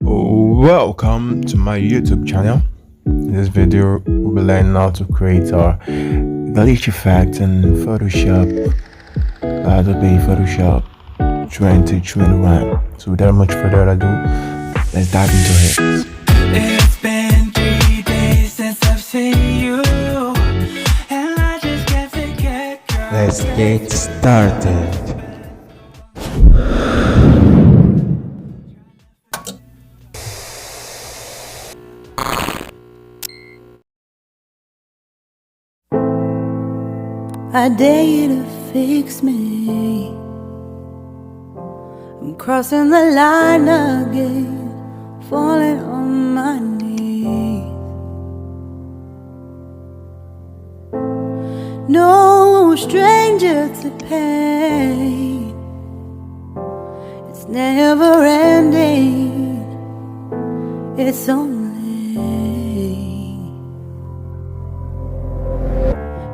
Welcome to my YouTube channel. In this video, we'll be learning how to create our glitch effect in Photoshop, Adobe Photoshop 2021. So without much further ado, let's dive into it. It's been 3 days since I've seen you, and I just can't forget your Let's get started. I dare you to fix me. I'm crossing the line again, falling on my knees. No stranger to pain, it's never ending, it's only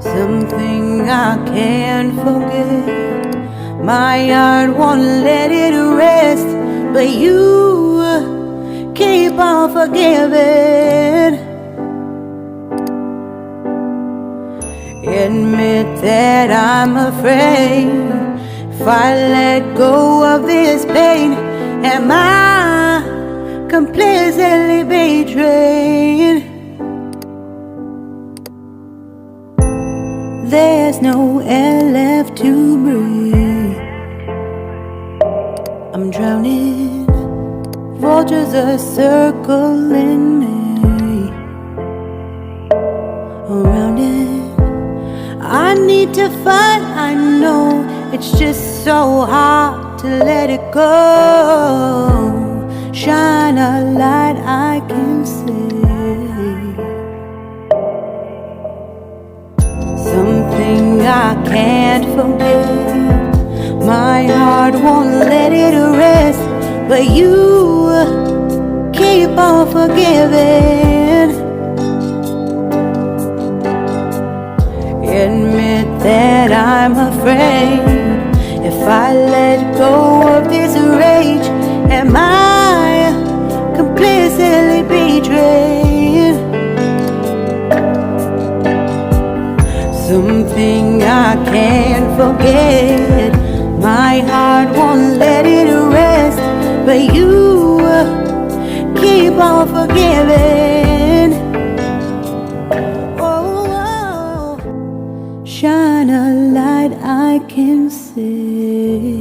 something I can't forget. My heart won't let it rest, but you keep on forgiving. Admit that I'm afraid. If I let go of this pain, am I completely betrayed? There's no air left to breathe. I'm drowning. Vultures are circling me. Around it, I need to fight. I know it's just so hard to let it go. Shine a light I can see. Something I can't forget. My heart won't let it rest, but you keep on forgiving. Admit that I'm afraid. If I let go of this rage, am I completely betrayed? Something I can't forget. My heart won't let it rest, but you keep on forgiving. Oh, shine a light I can see.